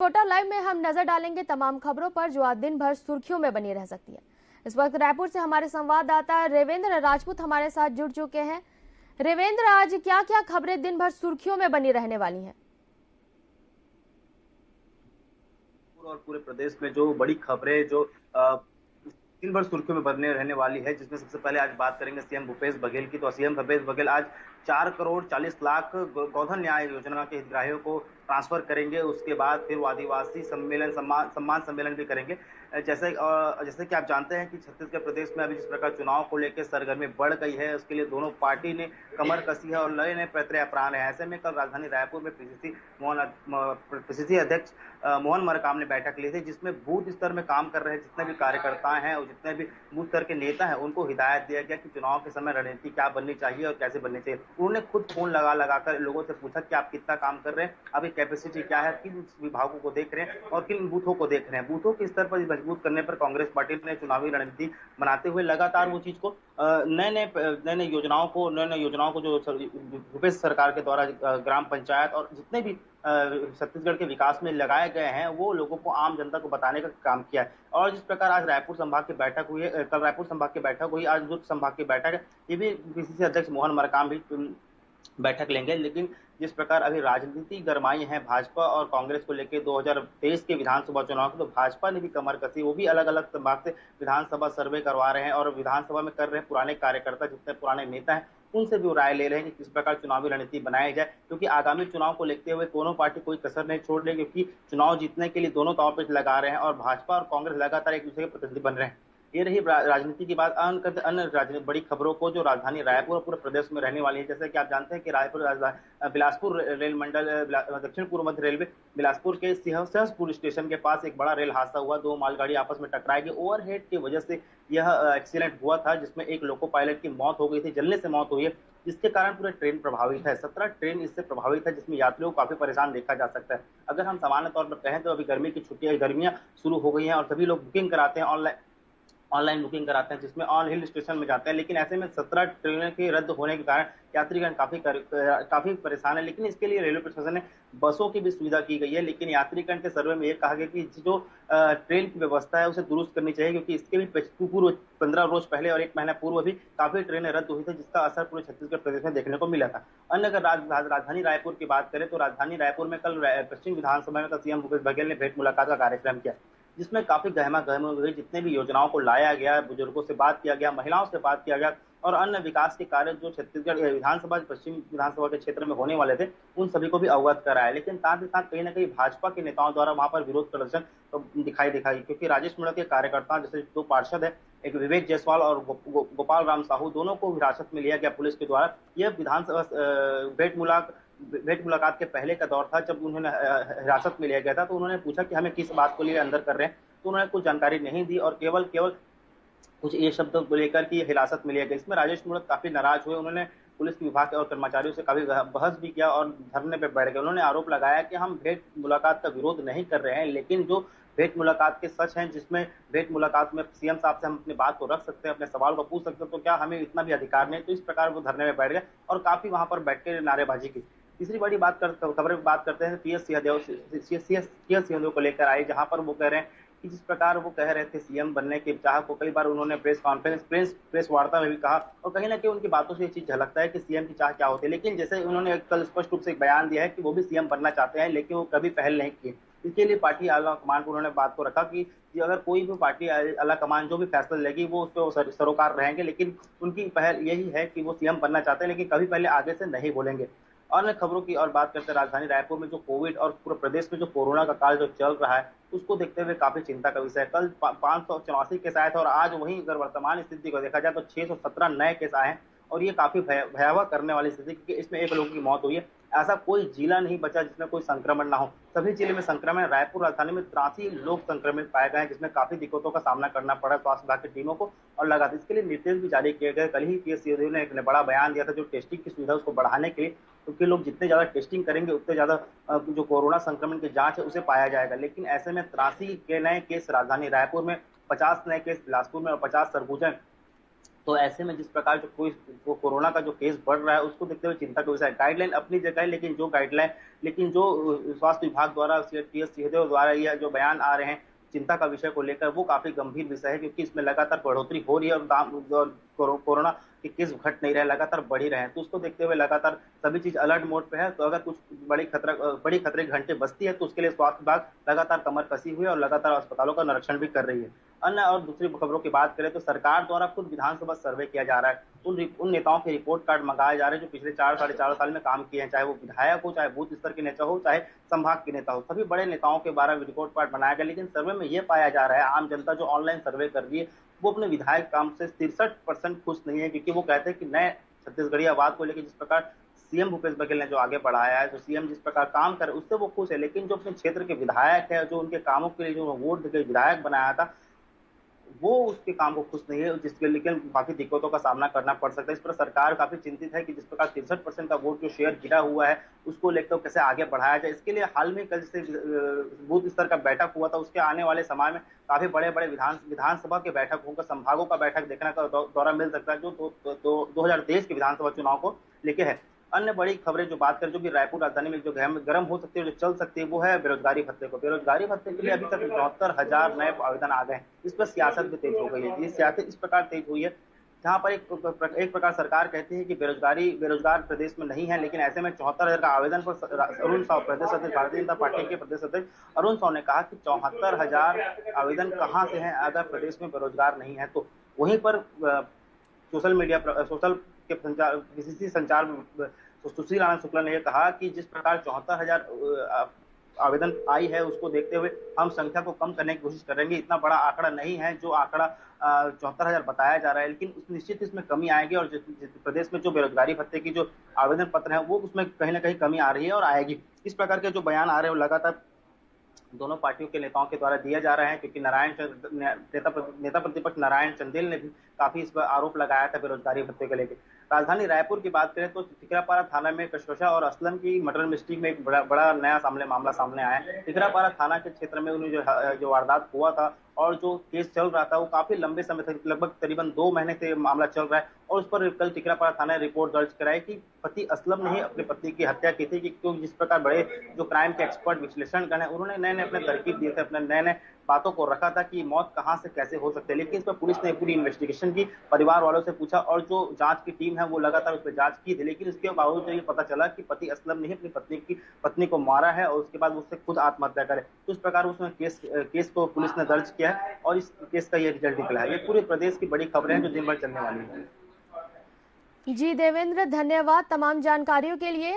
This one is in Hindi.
कोटा लाइव में हम नजर डालेंगे तमाम खबरों पर जो आज दिन भर सुर्खियों में बनी रह सकती है। इस वक्त रायपुर से हमारे संवाददाता रेवेंद्र राजपूत हमारे साथ जुड़ चुके हैं। रेवेंद्र, आज क्या क्या खबरें दिन भर सुर्खियों में बनी रहने वाली हैं? और पूरे प्रदेश में जो बड़ी खबरें जो दिन भर सुर्खियों में बनने रहने वाली है, जिसमें सबसे पहले आज बात करेंगे सीएम भूपेश बघेल की। तो सीएम भूपेश बघेल आज 4 करोड़ 40 लाख गोधन न्याय योजना के हितग्राहियों को ट्रांसफर करेंगे। उसके बाद फिर वो आदिवासी सम्मेलन सम्मान सम्मेलन भी करेंगे। जैसे कि आप जानते हैं कि छत्तीसगढ़ प्रदेश में अभी जिस प्रकार चुनाव को लेकर सरगर्मी बढ़ गई है, उसके लिए दोनों पार्टी ने कमर कसी है और नए नए पैतरे अपनाए हैं। ऐसे में कल राजधानी रायपुर में पीसीसी अध्यक्ष मोहन मरकाम ने बैठक ली थी, जिसमें बूथ स्तर में काम कर रहे जितने भी कार्यकर्ता हैं और जितने भी बूथ स्तर के नेता हैं, उनको हिदायत दिया गया कि चुनाव के समय रणनीति क्या बननी चाहिए और कैसे बननी चाहिए। उन्होंने खुद फोन लगाकर लोगों से पूछा कि आप कितना काम कर रहे हैं, अभी कैपेसिटी क्या है, किन विभागों को देख रहे हैं और किन बूथों को देख रहे हैं। बूथों के स्तर पर मजबूत करने पर कांग्रेस पार्टी ने चुनावी रणनीति बनाते हुए लगातार वो चीज को नए नए योजनाओं को जो भूपेश सरकार के द्वारा ग्राम पंचायत और जितने भी छत्तीसगढ़ के विकास में लगाए गए हैं, वो लोगों को, आम जनता को बताने का काम किया है। और जिस प्रकार आज रायपुर संभाग की बैठक हुई है, कल रायपुर संभाग की बैठक हुई, आज दुर्ग संभाग की बैठक है, ये भी पीसीसी अध्यक्ष मोहन मरकाम भी बैठक लेंगे। लेकिन जिस प्रकार अभी राजनीति गरमाई है भाजपा और कांग्रेस को लेकर 2023 के विधानसभा चुनाव की, तो भाजपा ने भी कमर कसी। वो भी अलग अलग संभाग से विधानसभा सर्वे करवा रहे हैं और विधानसभा में कर रहे हैं पुराने कार्यकर्ता, जितने पुराने नेता हैं, उनसे भी राय ले रहे हैं कि किस प्रकार चुनावी रणनीति बनाई जाए। क्योंकि आगामी चुनाव को लेते हुए दोनों पार्टी कोई कसर नहीं छोड़ रही, क्योंकि चुनाव जीतने के लिए दोनों दांव पे लगा रहे हैं और भाजपा और कांग्रेस लगातार एक दूसरे के प्रतिनिधि बन रहे हैं। ये रही राजनीति की बात। अन्य बड़ी खबरों को जो राजधानी रायपुर और पूरे प्रदेश में रहने वाली है, जैसे कि आप जानते हैं कि बिलासपुर रेल मंडल, दक्षिण पूर्व मध्य रेलवे बिलासपुर के सहसपुर स्टेशन के पास एक बड़ा रेल हादसा हुआ। 2 मालगाड़ी आपस में टकराएगी। ओवरहेड की वजह से यह एक्सीडेंट हुआ था, जिसमें एक लोको पायलट की मौत हो गई थी, जलने से मौत हुई है, जिसके कारण पूरे ट्रेन प्रभावित है। 17 ट्रेन इससे प्रभावित है, जिसमें यात्रियों को काफी परेशान देखा जा सकता है। अगर हम सामान्य तौर पर कहें तो अभी गर्मी की छुट्टियां, गर्मियां शुरू हो गई हैं और सभी लोग बुकिंग कराते हैं, ऑनलाइन बुकिंग कराते हैं, जिसमें ऑन हिल स्टेशन में जाते हैं। लेकिन ऐसे में 17 ट्रेनें के रद्द होने के कारण यात्रीगण काफी परेशान है। लेकिन इसके लिए रेलवे प्रशासन ने बसों की भी सुविधा की गई है। लेकिन यात्रीगण के सर्वे में यह कहा गया कि जो ट्रेन की व्यवस्था है उसे दुरुस्त करनी चाहिए, क्योंकि इसके भी पूर्व 15 रोज पहले और 1 महीना पूर्व भी काफी ट्रेनें रद्द हुई थी, जिसका असर पूरे छत्तीसगढ़ प्रदेश में देखने को मिला था। अन्य अगर राजधानी रायपुर की बात करें तो राजधानी रायपुर में कल पश्चिम विधानसभा में सीएम भूपेश बघेल ने भेंट मुलाकात का कार्यक्रम किया, जिसमें काफी गहमा गहमी हुई। जितने भी योजनाओं को लाया गया, बुजुर्गों से बात किया गया, महिलाओं से बात किया गया और अन्य विकास के कार्य जो छत्तीसगढ़ विधानसभा, पश्चिम विधानसभा के क्षेत्र में होने वाले थे, उन सभी को भी अवगत कराया। लेकिन साथ ही साथ कहीं ना कहीं भाजपा के नेताओं द्वारा वहां पर विरोध प्रदर्शन तो दिखाई, क्योंकि राजेश मूणत के कार्यकर्ता, जैसे 2 पार्षद है, एक विवेक जायसवाल और गोपाल राम साहू, दोनों को हिरासत में लिया गया पुलिस के द्वारा। यह विधानसभा भेंट मुलाकात के पहले का दौर था, जब उन्होंने हिरासत में लिया गया था। तो उन्होंने पूछा कि हमें किस बात को लिए अंदर कर रहे हैं, तो उन्होंने कुछ जानकारी नहीं दी और केवल कुछ ये शब्द को लेकर कि हिरासत में लिया गया। इसमें राजेश मूणत काफी नाराज हुए। उन्होंने पुलिस विभाग और कर्मचारियों से काफी बहस भी किया और धरने पर बैठ गए। उन्होंने आरोप लगाया कि हम भेंट मुलाकात का विरोध नहीं कर रहे हैं, लेकिन जो भेंट मुलाकात के सच हैं, जिसमें भेंट मुलाकात में सीएम साहब से हम अपनी बात को रख सकते हैं, अपने सवाल को पूछ सकते हैं, तो क्या हमें इतना भी अधिकार नहीं? तो इस प्रकार वो धरने में बैठ गए और काफी वहां पर बैठ के नारेबाजी की। तीसरी बड़ी खबर बात करते हैं पीएस सिंहदेव को लेकर आई, जहां पर वो कह रहे हैं कि जिस प्रकार वो कह रहे थे सीएम बनने की चाह को, कई बार उन्होंने प्रेस वार्ता में भी कहा और कहीं ना कहीं उनकी बातों से ये चीज झलकता है कि सीएम की चाह क्या होती है। लेकिन जैसे उन्होंने कल स्पष्ट रूप से एक बयान दिया है कि वो भी सीएम बनना चाहते हैं, लेकिन वो कभी पहल नहीं की। इसके लिए पार्टी आला कमान को उन्होंने बात को रखा कि अगर कोई भी पार्टी आला कमान जो भी फैसला लेगी वो उस पर सरोकार रहेंगे, लेकिन उनकी पहल यही है कि वो सीएम बनना चाहते हैं, लेकिन कभी पहले आगे से नहीं बोलेंगे। अन्य खबरों की और बात करते हैं, राजधानी रायपुर में जो कोविड और पूरे प्रदेश में जो कोरोना का काल जो चल रहा है, उसको देखते हुए काफी चिंता का विषय है। कल 584 केस आए थे और आज वहीं अगर वर्तमान स्थिति को देखा जाए तो 617 नए केस आए हैं और ये काफी भयावह करने वाली स्थिति, क्योंकि इसमें 1 लोगों की मौत हुई है। ऐसा कोई जिला नहीं बचा जिसमें कोई संक्रमण ना हो, सभी जिले में संक्रमण। रायपुर राजधानी में 83 लोग संक्रमित पाए गए हैं, जिसमें काफी दिक्कतों का सामना करना पड़ा स्वास्थ्य विभाग की टीमों को और लगातार इसके लिए निर्देश भी जारी किए गए। कल ही पीएस सिंहदेव ने एक बड़ा बयान दिया था जो टेस्टिंग की सुविधा उसको बढ़ाने के लिए, क्योंकि लोग जितने ज्यादा टेस्टिंग करेंगे उतने ज्यादा जो कोरोना संक्रमण की जांच है उसे पाया जाएगा। लेकिन ऐसे में 83 के नए केस राजधानी रायपुर में, 50 नए केस बिलासपुर में और 50 सरगुजा तो ऐसे में जिस प्रकार जो कोई वो कोरोना का जो केस बढ़ रहा है उसको देखते हुए चिंता का विषय है। गाइडलाइन अपनी जगह है, लेकिन जो स्वास्थ्य विभाग द्वारा सीएस सिंहदेव द्वारा यह जो बयान आ रहे हैं चिंता का विषय को लेकर, वो काफी गंभीर विषय है, क्योंकि इसमें लगातार बढ़ोतरी हो रही है और कोरोना के केस घट नहीं रहे, लगातार बढ़ ही रहे हैं। तो उसको देखते हुए लगातार सभी चीज अलर्ट मोड पे है। तो अगर कुछ बड़ी खतरे की घंटे बजती है तो उसके लिए स्वास्थ्य विभाग लगातार कमर कसी हुई है और लगातार अस्पतालों का निरीक्षण भी कर रही है। अन्य और दूसरी खबरों की बात करें तो सरकार द्वारा खुद विधानसभा सर्वे किया जा रहा है। उन नेताओं के रिपोर्ट कार्ड मंगाए जा रहे हैं जो पिछले 4-4.5 साल में काम किए हैं, चाहे वो विधायक हो, चाहे बूथ स्तर के नेता हो, चाहे संभाग के नेता हो। सभी बड़े नेताओं के 12 रिपोर्ट कार्ड बनाया गया, लेकिन सर्वे में यह पाया जा रहा है, आम जनता जो ऑनलाइन सर्वे कर रही है वो अपने विधायक काम से 63% खुश नहीं है, क्योंकि वो कहते हैं कि नए छत्तीसगढ़ीवाद को लेकर जिस प्रकार सीएम भूपेश बघेल ने जो आगे बढ़ाया है, जो सीएम जिस प्रकार काम करे उससे वो खुश है, लेकिन जो अपने क्षेत्र के विधायक है, जो उनके कामों के लिए जो वोट देकर विधायक बनाया था, वो उसके काम को खुश नहीं है, जिसके लेकिन काफी दिक्कतों का सामना करना पड़ सकता है। इस पर सरकार काफी चिंतित है कि जिस प्रकार 63% का वोट जो शेयर गिरा हुआ है उसको लेकर कैसे आगे बढ़ाया जाए। इसके लिए हाल में कल से बूथ स्तर का बैठक हुआ था, उसके आने वाले समय में काफी बड़े बड़े विधानसभा के बैठक होगा, संभागों का बैठक देखने का दौरा मिल सकता है, जो 2023 के विधानसभा चुनाव को लेकर है। अन्य बड़ी खबरें जो बात करें, जो कि रायपुर राजधानी में जो गर्म हो सकती है, जो चल सकती है, वो है बेरोजगारी भत्ते को। बेरोजगारी भत्ते के लिए अभी तक 74,000 नए आवेदन आ गए। इस पर सियासत भी तेज हो गई है। ये सियासत इस प्रकार तेज हुई है जहां पर एक प्रकार सरकार कहती है कि बेरोजगार प्रदेश में नहीं है, लेकिन ऐसे में 74,000 का आवेदन पर अरुण साव, प्रदेश अध्यक्ष भारतीय जनता पार्टी के प्रदेश अध्यक्ष अरुण साव ने कहा कि 74,000 आवेदन कहाँ से हैं अगर प्रदेश में बेरोजगार नहीं है। तो वहीं पर सोशल के बीसीसी संचार सुशील आनंद शुक्ला ने यह कहा कि जिस प्रकार 74,000 आवेदन आई है उसको देखते हुए हम संख्या को कम करने की कोशिश करेंगे। इतना बड़ा आंकड़ा नहीं है जो आंकड़ा 74,000 बताया जा रहा है, लेकिन निश्चित इसमें कमी आएगी और प्रदेश में जो बेरोजगारी भत्ते की जो आवेदन पत्र है वो उसमें कहीं ना कहीं कमी आ रही है और आएगी। इस प्रकार के जो बयान आ रहे हैं वो लगातार दोनों पार्टियों के नेताओं के द्वारा दिए जा रहे हैं, क्योंकि नेता प्रतिपक्ष नारायण चंदेल ने भी काफी इस पर आरोप लगाया था बेरोजगारी भत्ते को लेकर। राजधानी रायपुर की बात करें तो टिकरापारा थाना में कशकोशा और असलम की मर्डर मिस्ट्री में एक बड़ा नया मामला सामने आया है। टिकरापारा थाना के क्षेत्र में उन्हें जो वारदात हुआ था और जो केस चल रहा था वो काफी लंबे समय तक, लगभग करीबन 2 महीने से मामला चल रहा है और उस पर कल टिकरापारा थाना ने रिपोर्ट दर्ज कराई कि पति असलम ने ही अपनी पत्नी की हत्या की थी। क्योंकि जिस प्रकार बड़े जो क्राइम के एक्सपर्ट विश्लेषण कर उन्होंने नए अपने तरकीब दिए थे, अपने नए बातों को रखा था कि मौत कहां से कैसे हो सकती है, लेकिन इस पर पुलिस ने पूरी इन्वेस्टिगेशन की, परिवार वालों से पूछा और जो जांच की टीम है वो लगातार उस पर जांच की थी, लेकिन इसके बावजूद ये पता चला कि पति असलम ने ही अपनी पत्नी को मारा है और उसके बाद उससे खुद आत्महत्या करे। तो इस प्रकार उसमें केस को पुलिस ने दर्ज किया है और इस केस का ये रिजल्ट निकला है। ये पूरे प्रदेश की बड़ी खबरें हैं जो दिन भर चलने वाली है। जी देवेंद्र, धन्यवाद तमाम जानकारियों के लिए।